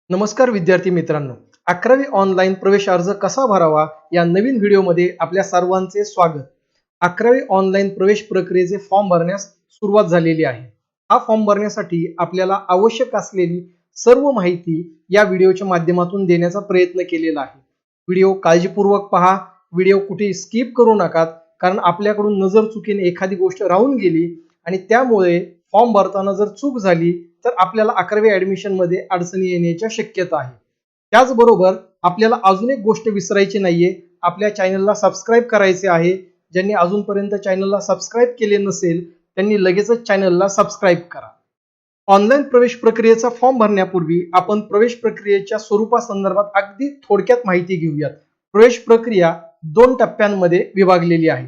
नमस्कार विद्यार्थी मित्रांनो, 11वी ऑनलाईन प्रवेश अर्ज कसा भरावा या नवीन व्हिडिओमध्ये आपल्या सर्वांचे स्वागत. 11वी ऑनलाईन प्रवेश प्रक्रियेचे फॉर्म भरण्यास सुरुवात झालेली आहे. हा फॉर्म भरण्यासाठी आपल्याला आवश्यक असलेली सर्व माहिती या व्हिडिओच्या माध्यमातून देण्याचा प्रयत्न केलेला आहे. व्हिडिओ काळजीपूर्वक पहा, व्हिडिओ कुठे स्किप करू नका, कारण आपल्याकडून नजर चुकीने एखादी गोष्ट राहून गेली आणि त्यामुळे फॉर्म भरताना जर चूक झाली तर आपल्याला 11वी ऍडमिशन मध्ये अडचणी येण्याच्या शक्यता आहे. त्याचबरोबर आपल्याला अजून एक गोष्ट विसरायची नाहीये, आपल्या चॅनलला सबस्क्राईब करायचे आहे. ज्यांनी अजूनपर्यंत चॅनलला सबस्क्राईब केले नसेल त्यांनी लगेचच चॅनलला सबस्क्राईब करा. ऑनलाईन प्रवेश प्रक्रियेचा फॉर्म भरण्यापूर्वी आपण प्रवेश प्रक्रियेच्या स्वरूपासंदर्भात अगदी थोडक्यात माहिती घेऊयात. प्रवेश प्रक्रिया 2 टप्प्यांमध्ये विभागलेली आहे.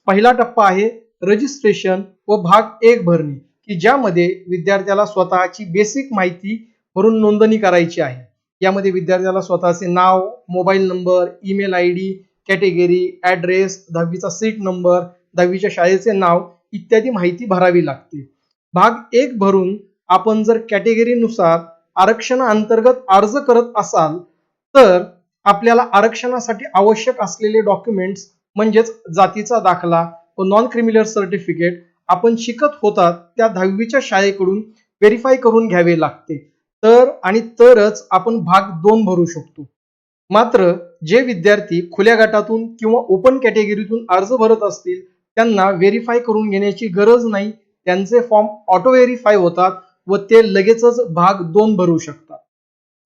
पहिला टप्पा आहे रजिस्ट्रेशन व भाग 1 भरणे, की ज्यामध्ये विद्यार्थ्याला स्वतःची बेसिक माहिती भरून नोंदणी करायची आहे. यामध्ये विद्यार्थ्याला स्वतःचे नाव, mobile number, email ID, category, address, 10वीचा सीट नंबर, 10वीच्या शाळेचे नाव इत्यादी माहिती भरावी लागते. भाग 1 भरून आपण जर कॅटेगरीनुसार आरक्षणाअंतर्गत अर्ज करत असाल तर आपल्याला आरक्षणासाठी आवश्यक असलेले डॉक्युमेंट्स म्हणजेच जातीचा दाखला व नॉन क्रिमिनल सर्टिफिकेट आपण शिकत होतात त्या 10वीच्या शाळेकडून व्हेरीफाय करून घ्यावे लागते. तरच आपण भाग 2 भरू शकतो. मात्र जे विद्यार्थी खुल्या गटातून किंवा ओपन कॅटेगरीतून अर्ज भरत असतील त्यांना व्हेरीफाय करून घेण्याची गरज नाही. त्यांचे फॉर्म ऑटो व्हेरीफाय होतात व ते लगेचच भाग 2 भरू शकतात.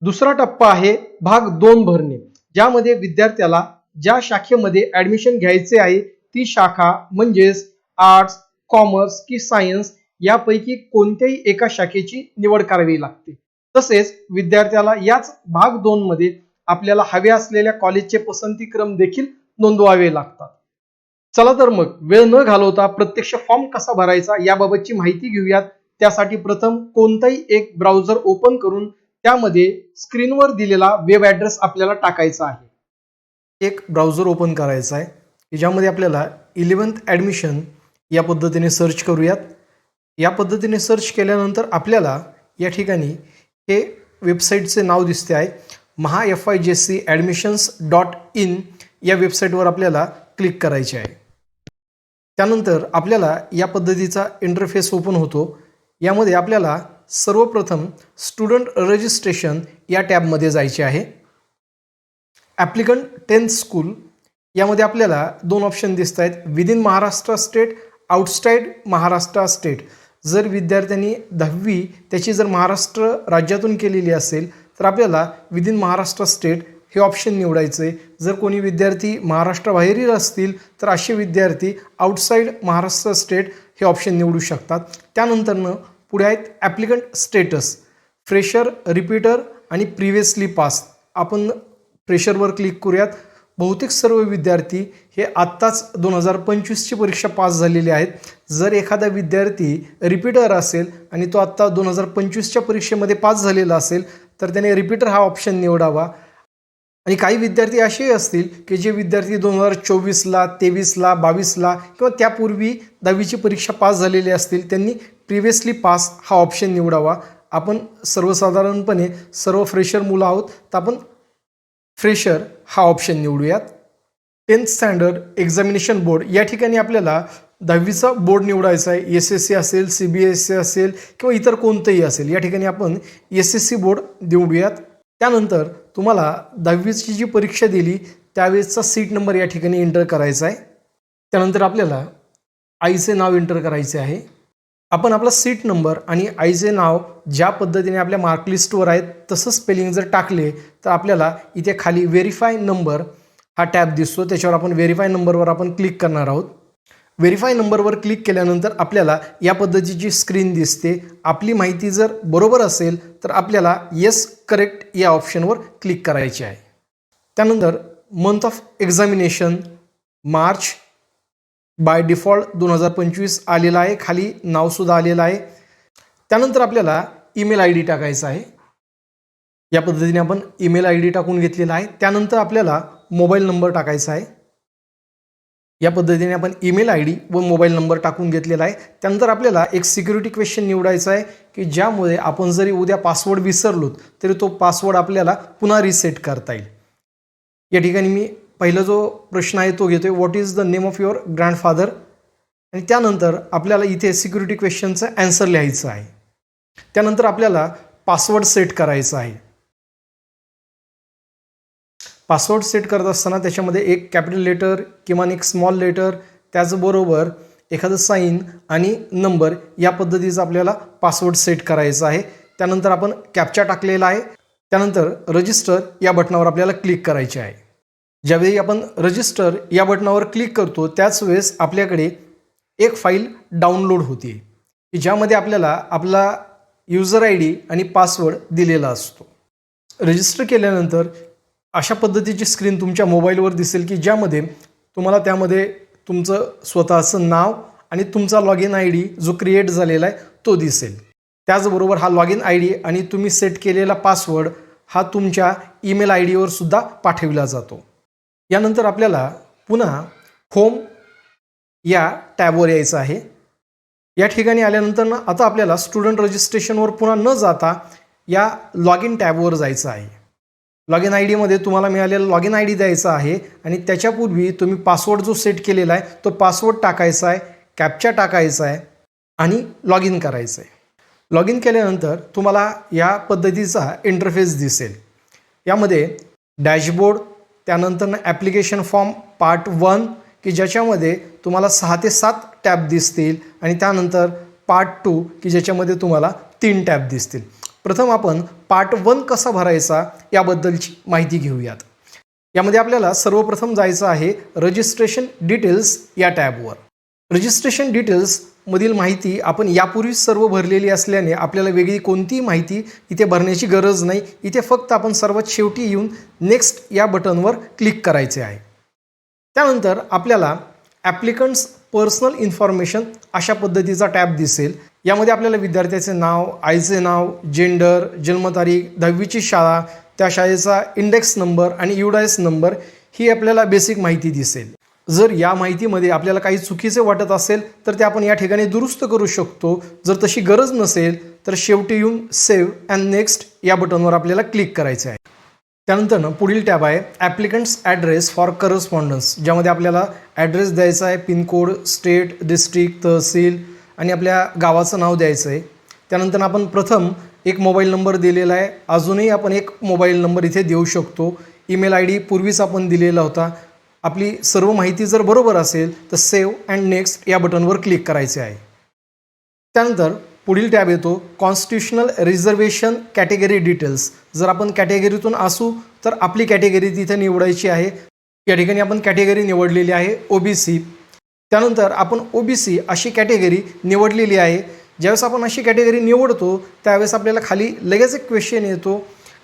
दुसरा टप्पा आहे भाग 2 भरणे, ज्यामध्ये विद्यार्थ्याला ज्या शाखेमध्ये ऍडमिशन घ्यायचे आहे ती शाखा म्हणजेच आर्ट्स, कॉमर्स की सायन्स यापैकी कोणत्याही एका शाखेची निवड करावी लागते. तसेच विद्यार्थ्याला याच भाग 2 मध्ये आपल्याला हवे असलेल्या कॉलेजचे पसंतीक्रम देखील नोंदवावे लागतात. चला तर मग वेळ न घालवता प्रत्यक्ष फॉर्म कसा भरायचा याबाबतची माहिती घेऊयात. त्यासाठी प्रथम कोणताही एक ब्राउझर ओपन करून त्यामध्ये स्क्रीनवर दिलेला वेब ॲड्रेस आपल्याला टाकायचा आहे. एक ब्राउझर ओपन करायचा आहे ज्यामध्ये आपल्याला 11th ॲडमिशन या पद्धतीने सर्च करूयात. या पद्धतीने सर्च केल्यानंतर आपल्याला या ठिकाणी हे वेबसाईटचे नाव दिसते आहे, mahafijcadmissions.in या वेबसाईटवर आपल्याला क्लिक करायचे आहे. त्यानंतर आपल्याला या पद्धतीचा इंटरफेस ओपन होतो. यामध्ये आपल्याला सर्वप्रथम स्टुडंट रजिस्ट्रेशन या टॅबमध्ये जायचे आहे. ॲप्लिकंट 10th स्कूल यामध्ये आपल्याला 2 ऑप्शन दिसत आहेत, within Maharashtra state, outside Maharashtra state. जर विद्यार्थ्यांनी 10वी त्याची जर महाराष्ट्र राज्यातून केलेली असेल तर आपल्याला विदिन महाराष्ट्र स्टेट हे ऑप्शन निवडायचे. जर कोणी विद्यार्थी महाराष्ट्राबाहेरील असतील तर असे विद्यार्थी आउटसाइड महाराष्ट्र स्टेट हे ऑप्शन निवडू शकतात. त्यानंतरनं पुढे आहेत ॲप्लिकंट स्टेटस, फ्रेशर, रिपीटर आणि प्रिव्हियसली पास. आपण फ्रेशरवर क्लिक करूयात. बहुतेक सर्व विद्यार्थी हे आत्ताच 2025ची परीक्षा पास झालेले आहेत. जर एखादा विद्यार्थी रिपीटर असेल आणि तो आत्ता 2025च्या परीक्षेमध्ये पास झालेला असेल तर त्याने रिपीटर हा ऑप्शन निवडावा. आणि काही विद्यार्थी असेही असतील की जे विद्यार्थी 2024ला, 23ला, 22ला किंवा त्यापूर्वी 10वीची परीक्षा पास झालेली असतील त्यांनी प्रिव्हियसली पास हा ऑप्शन निवडावा. आपण सर्वसाधारणपणे सर्व फ्रेशर मुलं आहोत तर आपण फ्रेशर हा ऑप्शन निवडूयात. 10th स्टँडर्ड एक्झामिनेशन बोर्ड या ठिकाणी आपल्याला 10वीचा बोर्ड निवडायचा आहे. SSC असेल, CBSE असेल किंवा इतर कोणतंही असेल. या ठिकाणी आपण SSC बोर्ड निवडूयात. त्यानंतर तुम्हाला 10वीची जी परीक्षा दिली त्यावेळेसचा सीट नंबर या ठिकाणी एंटर करायचा आहे. त्यानंतर आपल्याला आईचे नाव एंटर करायचे आहे. आपण आपला सीट नंबर आणि आईचे नाव ज्या पद्धतीने आपल्या मार्कलिस्टवर आहेत तसं स्पेलिंग जर टाकले तर आपल्याला इथे खाली व्हेरीफाय नंबर हा टॅब दिसतो, त्याच्यावर आपण व्हेरीफाय नंबरवर आपण क्लिक करणार आहोत. व्हेरीफाय नंबरवर क्लिक केल्यानंतर आपल्याला या पद्धतीची स्क्रीन दिसते. आपली माहिती जर बरोबर असेल तर आपल्याला येस करेक्ट या ऑप्शनवर क्लिक करायचे आहे. त्यानंतर month of examination March by default 2025 आलेला आहे, खाली नावसुद्धा आलेलं आहे. त्यानंतर आपल्याला ईमेल आय डी टाकायचा आहे. या पद्धतीने आपण ईमेल आय डी टाकून घेतलेला आहे. त्यानंतर आपल्याला मोबाईल नंबर टाकायचा आहे. या पद्धतीने आपण ईमेल आय डी व मोबाईल नंबर टाकून घेतलेला आहे। त्यानंतर आपल्याला एक सिक्युरिटी क्वेश्चन निवडायचा आहे की ज्यामुळे आपण जरी उद्या पासवर्ड विसरलो तरी तो पासवर्ड आपल्याला पुन्हा रिसेट करता येईल। या ठिकाणी मी पहिला जो प्रश्न आहे तो घेतोय, what is the name of your grandfather, आणि त्यानंतर आपल्याला इथे सिक्युरिटी क्वेश्चनचं आन्सर लिहायचं आहे। त्यानंतर आपल्याला पासवर्ड सेट करायचा आहे। पासवर्ड सेट करत असताना त्याच्यामध्ये एक कॅपिटल लेटर किंवा एक स्मॉल लेटर, त्याचबरोबर एखादं साईन आणि नंबर या पद्धतीचा आपल्याला पासवर्ड सेट करायचा आहे। त्यानंतर आपण कॅप्चा टाकलेला आहे। त्यानंतर रजिस्टर या बटनावर आपल्याला क्लिक करायचे आहे। ज्यावेळी आपण रजिस्टर या बटनावर क्लिक करतो त्याच वेळेस आपल्याकडे एक फाईल डाउनलोड होते की ज्यामध्ये आपल्याला आपला यूजर आय डी आणि पासवर्ड दिलेला असतो। रजिस्टर केल्यानंतर अशा पद्धतीची स्क्रीन तुमच्या मोबाईलवर दिसेल की ज्यामध्ये तुम्हाला त्यामध्ये तुमचं स्वतःचं नाव आणि तुमचा लॉग इन आय डी जो क्रिएट झालेला आहे तो दिसेल। त्याचबरोबर हा लॉग इन आय डी आणि तुम्ही सेट केलेला पासवर्ड हा तुमच्या ईमेल आय डीवर सुद्धा पाठविला जातो। यानंतर आपल्याला पुन्हा होम या टॅबवर यायचं आहे। या ठिकाणी आल्यानंतर आता आपल्याला स्टुडंट रजिस्ट्रेशनवर पुन्हा न जाता या लॉग इन टॅबवर जायचं आहे। लॉग इन आय डीमध्ये तुम्हाला मिळालेला लॉग इन आय डी द्यायचा आहे आणि त्याच्यापूर्वी तुम्ही पासवर्ड जो सेट केलेला आहे तो पासवर्ड टाकायचा आहे, कॅप्चा टाकायचा आहे आणि लॉग इन करायचं आहे। लॉग इन केल्यानंतर तुम्हाला या पद्धतीचा इंटरफेस दिसेल। यामध्ये डॅशबोर्ड, त्यानंतर ॲप्लिकेशन फॉर्म पार्ट 1 की ज्याच्यामध्ये तुम्हाला 6 ते 7 टॅब दिसतील आणि त्यानंतर पार्ट 2 की ज्याच्यामध्ये तुम्हाला 3 टॅब दिसतील। प्रथम आपण पार्ट 1 कसा भरायचा याबद्दलची माहिती घेऊयात। यामध्ये आपल्याला सर्वप्रथम जायचं आहे रजिस्ट्रेशन डिटेल्स या टॅबवर। रजिस्ट्रेशन डिटेल्स मधील माहिती आपण यापूर्वी सर्व भरलेली असल्याने आपल्याला वेगळी कोणतीही माहिती इथे भरण्याची गरज नाही। इथे फक्त आपण सर्वात शेवटी येऊन नेक्स्ट या बटनवर क्लिक करायचे आहे। त्यानंतर आपल्याला ॲप्लिकंट्स पर्सनल इन्फॉर्मेशन अशा पद्धतीचा टॅब दिसेल। यामध्ये आपल्याला विद्यार्थ्याचे नाव, आईचे नाव, जेंडर, जन्मतारीख, 10वीची शाळा, त्या शाळेचा इंडेक्स नंबर आणि UDIS नंबर ही आपल्याला बेसिक माहिती दिसेल। जर या माहितीमध्ये आपल्याला काही चुकीचे वाटत असेल तर ते आपण या ठिकाणी दुरुस्त करू शकतो। जर तशी गरज नसेल तर शेवटी येऊन सेव्ह अँड नेक्स्ट या बटनवर आपल्याला क्लिक करायचे आहे। त्यानंतर पुढील टॅब आहे ॲप्लिकंट्स ॲड्रेस फॉर करस्पॉन्डन्स, ज्यामध्ये आपल्याला ॲड्रेस द्यायचा आहे, पिनकोड, स्टेट, डिस्ट्रिक्ट, तहसील आणि आपल्या गावाचं नाव द्यायचं आहे। त्यानंतर आपण प्रथम एक मोबाईल नंबर दिलेला आहे, अजूनही आपण एक मोबाईल नंबर इथे देऊ शकतो। ईमेल आय डी पूर्वीच आपण दिलेला होता। आपली सर्व माहिती जर बरोबर असेल तर सेव्ह अँड नेक्स्ट या बटनवर क्लिक करायचे आहे। त्यानंतर पुढील टॅब येतो कॉन्स्टिट्यूशनल रिझर्वेशन कॅटेगरी डिटेल्स। जर आपण कॅटेगरीतून असू तर आपली कॅटेगरी तिथे निवडायची आहे। या ठिकाणी आपण कॅटेगरी निवडलेली आहे OBC। त्यानंतर आपण OBC अशी कॅटेगरी निवडलेली आहे। ज्यावेळेस आपण अशी कॅटेगरी निवडतो त्यावेळेस आपल्याला खाली लगेच एक क्वेश्चन येतो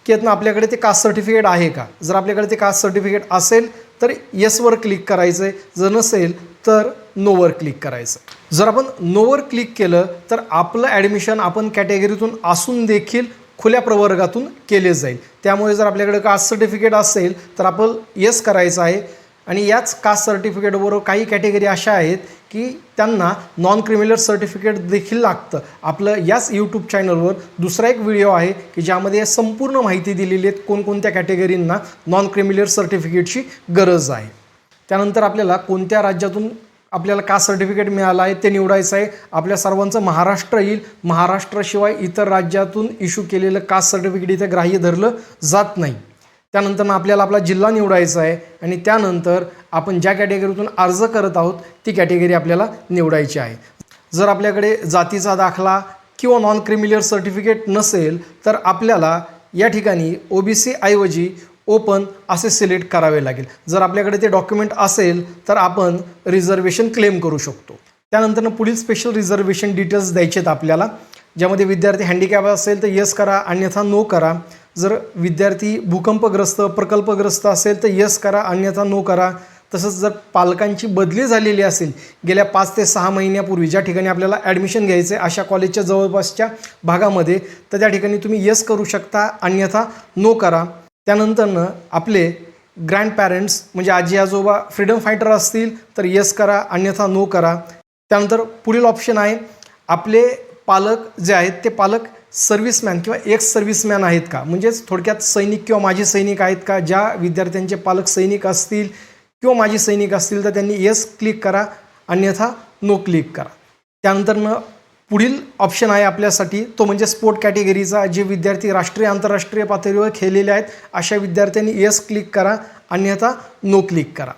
की यातनं आपल्याकडे ते कास्ट सर्टिफिकेट आहे का। जर आपल्याकडे ते कास्ट सर्टिफिकेट असेल तर येसवर क्लिक करायचं आहे, जर नसेल तर नोवर क्लिक करायचं। जर आपण नोवर क्लिक केलं तर आपलं ॲडमिशन आपण कॅटेगरीतून असून देखील खुल्या प्रवर्गातून केले जाईल। त्यामुळे जर आपल्याकडे कास्ट सर्टिफिकेट असेल तर आपण येस करायचं आहे। आणि याच कास्ट सर्टिफिकेटबरोबर काही कॅटेगरी अशा आहेत की त्यांना नॉन क्रिमिनल सर्टिफिकेट देखील लागतं। आपलं याच यूट्यूब चॅनलवर दुसरा एक व्हिडिओ आहे की ज्यामध्ये संपूर्ण माहिती दिलेली आहे कोणकोणत्या कॅटेगरींना नॉन क्रिमिनल सर्टिफिकेटची गरज आहे। त्यानंतर आपल्याला कोणत्या राज्यातून आपल्याला कास्ट सर्टिफिकेट मिळालं आहे ते निवडायचं आहे। आपल्या सर्वांचं महाराष्ट्र येईल। महाराष्ट्राशिवाय इतर राज्यातून इश्यू केलेलं कास्ट सर्टिफिकेट इथे ग्राह्य धरलं जात नाही। त्यानंतर आपल्याला आपला जिल्हा निवडायचा आहे आणि त्यानंतर आपण ज्या कॅटेगरीतून अर्ज करत आहोत ती कॅटेगरी आपल्याला निवडायची आहे। जर आपल्याकडे जातीचा दाखला किंवा नॉन क्रिमिनल सर्टिफिकेट नसेल तर आपल्याला या ठिकाणी OBC ऐवजी ओपन असे सिलेक्ट करावे लागेल। जर आपल्याकडे ते डॉक्युमेंट असेल तर आपण रिझर्वेशन क्लेम करू शकतो। त्यानंतर पुढील स्पेशल रिझर्वेशन डिटेल्स द्यायचे आहेत आपल्याला, ज्यामध्ये विद्यार्थी हँडिकॅप असेल तर येस करा अन्यथा नो करा। जर विद्यार्थी भूकंपग्रस्त प्रकल्पग्रस्त असेल तर येस करा अन्यथा नो करा। तसंच जर पालकांची बदली झालेली असेल गेल्या 5 ते 6 महिन्यापूर्वी ज्या ठिकाणी आपल्याला ॲडमिशन घ्यायचं आहे अशा कॉलेजच्या जवळपासच्या भागामध्ये तर त्या ठिकाणी तुम्ही येस करू शकता अन्यथा नो करा। त्यानंतरनं आपले ग्रँड पॅरेंट्स म्हणजे आजी आजोबा फ्रीडम फायटर असतील तर येस करा, अन्यथा नो करा. त्यानंतर पुढील ऑप्शन आहे आपले पालक जे आहेत ते पालक सर्व्हिसमॅन किंवा एक्स सर्व्हिसमॅन आहेत का, म्हणजेच थोडक्यात सैनिक किंवा माजी सैनिक आहेत का. ज्या विद्यार्थ्यांचे पालक सैनिक असतील किंवा माजी सैनिक असतील तर त्यांनी येस क्लिक करा, अन्यथा नो क्लिक करा. त्यानंतर पुढील ऑप्शन आहे आपल्यासाठी तो म्हणजे स्पोर्ट कॅटेगरीचा. जे विद्यार्थी राष्ट्रीय आंतरराष्ट्रीय पातळीवर खेळलेले आहेत अशा विद्यार्थ्यांनी येस क्लिक करा, अन्यथा नो क्लिक करा.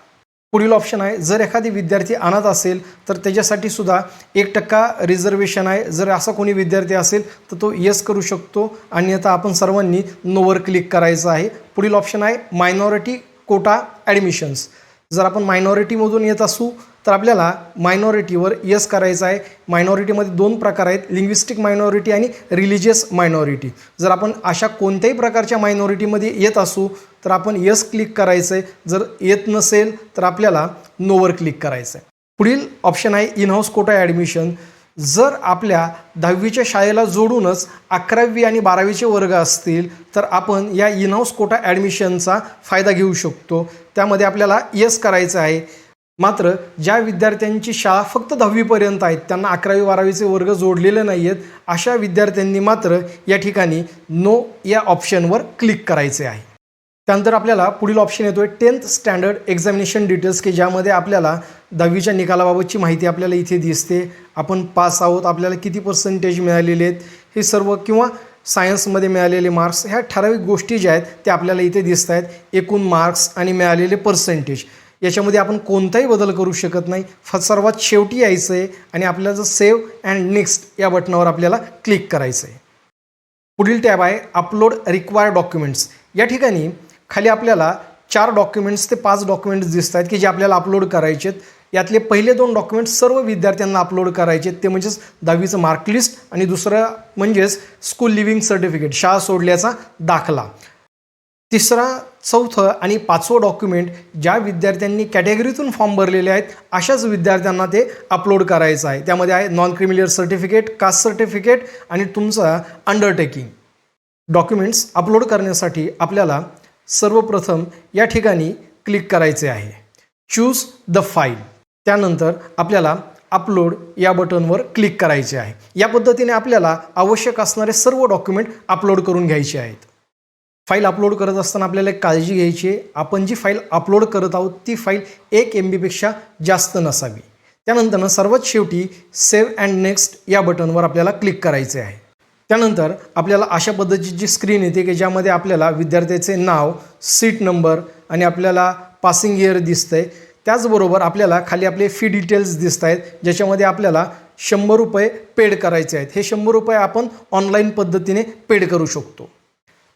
पुढील ऑप्शन आहे जर एखादी विद्यार्थी अनाथ असेल तर त्याच्यासाठी सुद्धा 1% रिझर्वेशन आहे. जर असा कोणी विद्यार्थी असेल तर तो येस करू शकतो, अन्यथा आपण सर्वांनी नोवर क्लिक करायचं आहे. पुढील ऑप्शन आहे मायनॉरिटी कोटा ॲडमिशन्स. जर आपण मायनॉरिटीमधून येत असू तर आपल्याला मायनॉरिटीवर येस करायचं आहे. मायनॉरिटीमध्ये 2 प्रकार आहेत, लिंग्विस्टिक मायनॉरिटी आणि रिलिजियस मायनॉरिटी. जर आपण अशा कोणत्याही प्रकारच्या मायनॉरिटीमध्ये येत असू तर आपण येस क्लिक करायचं आहे. जर येत नसेल तर आपल्याला नोवर क्लिक करायचं आहे. पुढील ऑप्शन आहे इन हाऊस कोटा ॲडमिशन. जर आपल्या 10वीच्या शाळेला जोडूनच 11वी आणि 12वीचे वर्ग असतील तर आपण या इन हाऊस कोटा ॲडमिशनचा फायदा घेऊ शकतो. त्यामध्ये आपल्याला येस करायचं आहे. मात्र ज्या विद्यार्थ्यांची शाळा फक्त 10वीपर्यंत आहेत, त्यांना 11वी-12वीचे वर्ग जोडलेले नाही आहेत, अशा विद्यार्थ्यांनी मात्र या ठिकाणी नो या ऑप्शनवर क्लिक करायचे आहे. त्यानंतर आपल्याला पुढील ऑप्शन येतो आहे 10th स्टँडर्ड एक्झामिनेशन डिटेल्स, की ज्यामध्ये आपल्याला 10वीच्या निकालाबाबतची माहिती आपल्याला इथे दिसते. आपण पास आहोत, आपल्याला किती पर्सेंटेज मिळालेले आहेत हे सर्व, किंवा सायन्समध्ये मिळालेले मार्क्स, ह्या ठराविक गोष्टी ज्या आहेत त्या आपल्याला इथे दिसत आहेत. एकूण मार्क्स आणि मिळालेले पर्सेंटेज याच्यामध्ये आपण कोणताही बदल करू शकत नाही. सर्वात शेवटी यायचं आहे आणि आपल्याला सेव्ह अँड नेक्स्ट या बटनावर आपल्याला क्लिक करायचं आहे. पुढील टॅब आहे अपलोड रिक्वायर्ड डॉक्युमेंट्स. या ठिकाणी खाली आपल्याला 4 डॉक्युमेंट्स ते 5 डॉक्युमेंट्स दिसत आहेत की जे आपल्याला अपलोड करायचे आहेत. यातले पहिले 2 डॉक्युमेंट्स सर्व विद्यार्थ्यांना अपलोड करायचे आहेत, ते म्हणजेच 10वीचं मार्कलिस्ट आणि दुसरं म्हणजेच स्कूल लिव्हिंग सर्टिफिकेट, शाळा सोडल्याचा दाखला. तिसरा, चौथं आणि 5वं डॉक्युमेंट ज्या विद्यार्थ्यांनी कॅटेगरीतून फॉर्म भरलेले आहेत अशाच विद्यार्थ्यांना ते अपलोड करायचं आहे. त्यामध्ये आहे non creamy layer certificate, caste certificate आणि तुमचा अंडरटेकिंग. डॉक्युमेंट्स अपलोड करण्यासाठी आपल्याला सर्वप्रथम या ठिकाणी क्लिक करायचे आहे, चूज द फाईल. त्यानंतर आपल्याला अपलोड या बटनवर क्लिक करायचे आहे. या पद्धतीने आपल्याला आवश्यक असणारे सर्व डॉक्युमेंट अपलोड करून घ्यायचे आहेत. फाईल अपलोड करत असताना आपल्याला एक काळजी घ्यायची आहे, आपण जी फाईल अपलोड करत आहोत ती फाईल 1 MB पेक्षा जास्त नसावी. त्यानंतर सर्वात शेवटी सेव्ह अँड नेक्स्ट या बटनवर आपल्याला क्लिक करायचे आहे. त्यानंतर आपल्याला अशा पद्धतीची जी स्क्रीन येते की ज्यामध्ये आपल्याला विद्यार्थ्याचे नाव, सीट नंबर आणि आपल्याला पासिंग इयर दिसतंय. त्याचबरोबर आपल्याला खाली आपले फी डिटेल्स दिसत आहेत, ज्याच्यामध्ये आपल्याला 100 रुपये पेड करायचे आहेत. हे 100 रुपये आपण ऑनलाईन पद्धतीने पेड करू शकतो.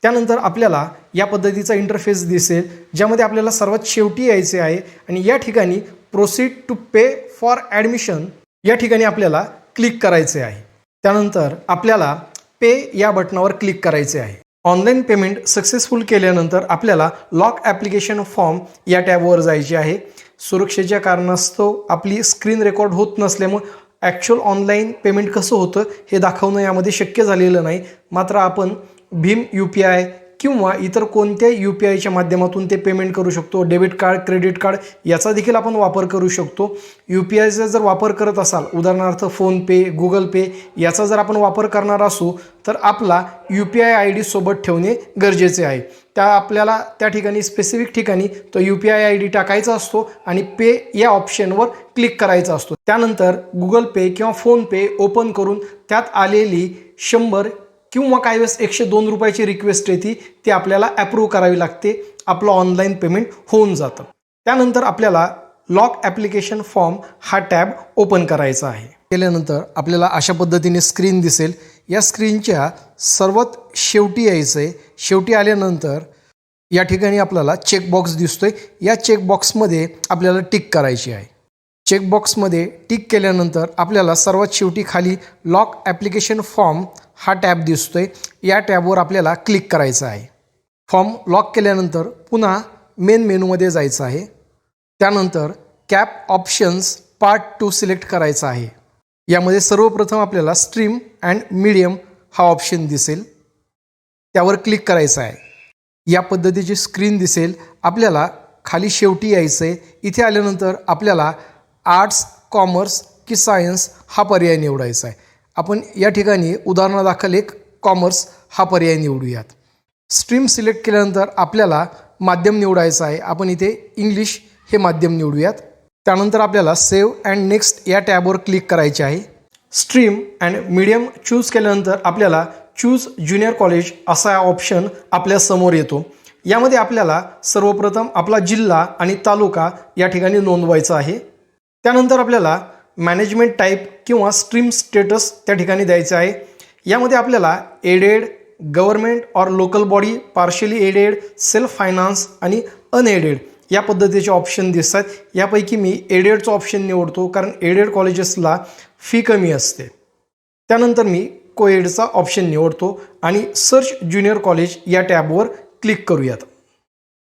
त्यानंतर आपल्याला या पद्धतीचा इंटरफेस दिसेल, ज्यामध्ये आपल्याला सर्वात शेवटी यायचे आहे आणि या ठिकाणी proceed to pay for admission या ठिकाणी आपल्याला क्लिक करायचे आहे. त्यानंतर आपल्याला पे या बटनावर क्लिक करायचे आहे. ऑनलाईन पेमेंट सक्सेसफुल केल्यानंतर आपल्याला लॉक ॲप्लिकेशन फॉर्म या टॅबवर जायचे आहे. सुरक्षेच्या कारणास्तव आपली स्क्रीन रेकॉर्ड होत नसल्यामुळे ॲक्च्युअल ऑनलाईन पेमेंट कसं होतं हे दाखवणं यामध्ये शक्य झालेलं नाही. मात्र आपण भीम UPI किंवा इतर कोणत्याही UPIच्या माध्यमातून ते पेमेंट करू शकतो. डेबिट कार्ड, क्रेडिट कार्ड याचा देखील आपण वापर करू शकतो. UPIचा जर वापर करत असाल, उदाहरणार्थ फोनपे, गुगल पे याचा जर आपण वापर करणार असू तर आपला UPI ID सोबत ठेवणे गरजेचे आहे. आपल्याला त्या ठिकाणी स्पेसिफिक ठिकाणी तो UPI ID टाकायचा असतो आणि पे या ऑप्शनवर क्लिक करायचा असतो. त्यानंतर गुगल पे किंवा फोनपे ओपन करून त्यात आलेली 100 किंवा काही वेळेस 102 रुपयाची रिक्वेस्ट येते, ती आपल्याला ॲप्रूव्ह करावी लागते. आपलं ऑनलाईन पेमेंट होऊन जातं. त्यानंतर आपल्याला लॉक ॲप्लिकेशन फॉर्म हा टॅब ओपन करायचा आहे. केल्यानंतर आपल्याला अशा पद्धतीने स्क्रीन दिसेल. या स्क्रीनच्या सर्वात शेवटी यायचं आहे. शेवटी आल्यानंतर या ठिकाणी आपल्याला चेकबॉक्स दिसतोय. या चेकबॉक्समध्ये आपल्याला टिक करायची आहे. चेकबॉक्समध्ये टिक केल्यानंतर आपल्याला सर्वात शेवटी खाली लॉक ॲप्लिकेशन फॉर्म हा टॅब दिसतोय. या टॅबवर आपल्याला क्लिक करायचं आहे. फॉर्म लॉक केल्यानंतर पुन्हा मेन मेनूमध्ये जायचं आहे. त्यानंतर कॅप ऑप्शन्स पार्ट 2 सिलेक्ट करायचा आहे. यामध्ये सर्वप्रथम आपल्याला स्ट्रीम अँड मीडियम हा ऑप्शन दिसेल, त्यावर क्लिक करायचा आहे. या पद्धतीची स्क्रीन दिसेल. आपल्याला खाली शेवटी यायचं आहे. इथे आल्यानंतर आपल्याला आर्ट्स, कॉमर्स की सायन्स हा पर्याय निवडायचा आहे. आपण या ठिकाणी उदाहरणादाखल एक कॉमर्स हा पर्याय निवडूयात. स्ट्रीम सिलेक्ट केल्यानंतर आपल्याला माध्यम निवडायचं आहे. आपण इथे इंग्लिश हे माध्यम निवडूयात. त्यानंतर आपल्याला सेव्ह अँड नेक्स्ट या टॅबवर क्लिक करायचे आहे. स्ट्रीम अँड मीडियम चूज केल्यानंतर आपल्याला चूज ज्युनियर कॉलेज असा ऑप्शन आपल्यासमोर येतो. यामध्ये आपल्याला सर्वप्रथम आपला जिल्हा आणि तालुका या ठिकाणी नोंदवायचा आहे. त्यानंतर आपल्याला मॅनेजमेंट टाईप किंवा स्ट्रीम स्टेटस त्या ठिकाणी द्यायचं आहे. यामध्ये आपल्याला aided, government or local body, partially aided, self finance आणि अनएडेड या पद्धतीचे ऑप्शन दिसतात. यापैकी मी एडेडचं ऑप्शन निवडतो कारण एडेड कॉलेजेसला फी कमी असते. त्यानंतर मी कोएडचा ऑप्शन निवडतो आणि सर्च ज्युनियर कॉलेज या टॅबवर क्लिक करूयात.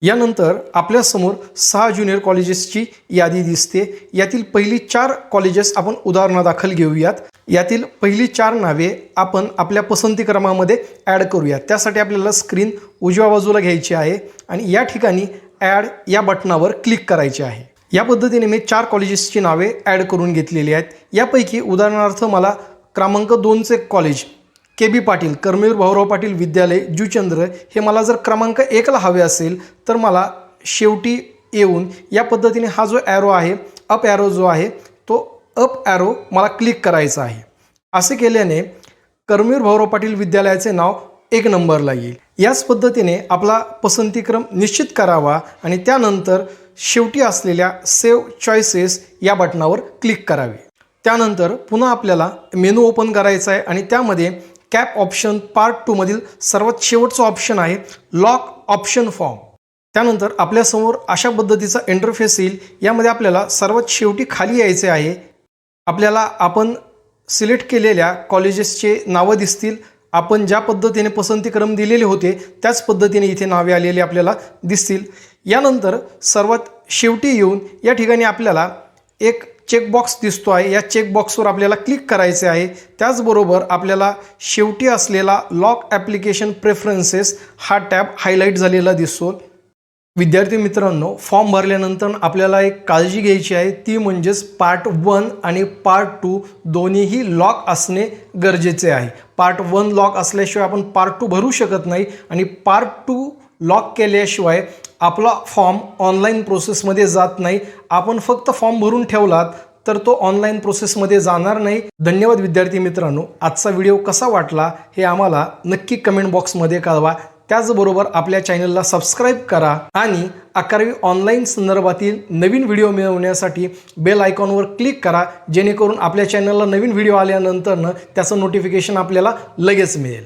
यानंतर आपल्यासमोर 6 ज्युनियर कॉलेजेसची यादी दिसते. यातील पहिली 4 कॉलेजेस आपण उदाहरणादाखल घेऊयात. यातील पहिली 4 नावे आपण आपल्या पसंतीक्रमामध्ये ॲड करूयात. त्यासाठी आपल्याला स्क्रीन उजव्या बाजूला घ्यायची आहे आणि या ठिकाणी ॲड या बटनावर क्लिक करायचे आहे. या पद्धतीने मी 4 कॉलेजेसची नावे ॲड करून घेतलेली आहेत. यापैकी उदाहरणार्थ मला क्रमांक 2चे कॉलेज के.बी. पाटील, कर्मवीर भाऊराव पाटील विद्यालय, जुचंद्र हे मला जर क्रमांक 1ला हवे असेल तर मला शेवटी येऊन या पद्धतीने हा जो ॲरो आहे, अप ॲरो जो आहे तो अप ॲरो मला क्लिक करायचा आहे. असे केल्याने कर्मवीर भाऊराव पाटील विद्यालयाचे नाव 1 नंबरला येईल. याच पद्धतीने आपला पसंतीक्रम निश्चित करावा आणि त्यानंतर शेवटी असलेल्या सेव्ह चॉईसेस या बटनावर क्लिक करावे. त्यानंतर पुन्हा आपल्याला मेनू ओपन करायचा आहे आणि त्यामध्ये कॅप ऑप्शन पार्ट 2 मधील सर्वात शेवटचा ऑप्शन आहे लॉक ऑप्शन फॉर्म. त्यानंतर आपल्यासमोर अशा पद्धतीचा इंटरफेस येईल. यामध्ये आपल्याला सर्वात शेवटी खाली यायचे आहे. आपल्याला आपण सिलेक्ट केलेल्या कॉलेजेसचे नावं दिसतील. आपण ज्या पद्धतीने पसंतीक्रम दिलेले होते त्याच पद्धतीने इथे नावे आलेली आपल्याला दिसतील. यानंतर सर्वात शेवटी येऊन या ठिकाणी आपल्याला एक चेकबॉक्स दिसतो आहे. या चेकबॉक्सवर आपल्याला क्लिक करायचे आहे. त्याचबरोबर आपल्याला शेवटी असलेला लॉक ॲप्लिकेशन प्रेफरन्सेस हा टॅब हायलाईट झालेला दिसतो. विद्यार्थी मित्रांनो, फॉर्म भरल्यानंतर आपल्याला एक काळजी घ्यायची आहे, ती म्हणजेच पार्ट 1 आणि पार्ट 2 दोन्हीही लॉक असणे गरजेचे आहे. पार्ट 1 लॉक असल्याशिवाय आपण पार्ट 2 भरू शकत नाही आणि पार्ट 2 लॉक केल्याशिवाय आपला फॉर्म ऑनलाईन प्रोसेसमध्ये जात नाही. आपण फक्त फॉर्म भरून ठेवलात तर तो ऑनलाईन प्रोसेसमध्ये जाणार नाही. धन्यवाद विद्यार्थी मित्रांनो. आजचा व्हिडिओ कसा वाटला हे आम्हाला नक्की कमेंट बॉक्समध्ये कळवा. त्याचबरोबर आपल्या चॅनलला सबस्क्राईब करा आणि 11वी ऑनलाईन संदर्भातील नवीन व्हिडिओ मिळवण्यासाठी बेल आयकॉनवर क्लिक करा, जेणेकरून आपल्या चॅनलला नवीन व्हिडिओ आल्यानंतर त्याचं नोटिफिकेशन आपल्याला लगेच मिळेल.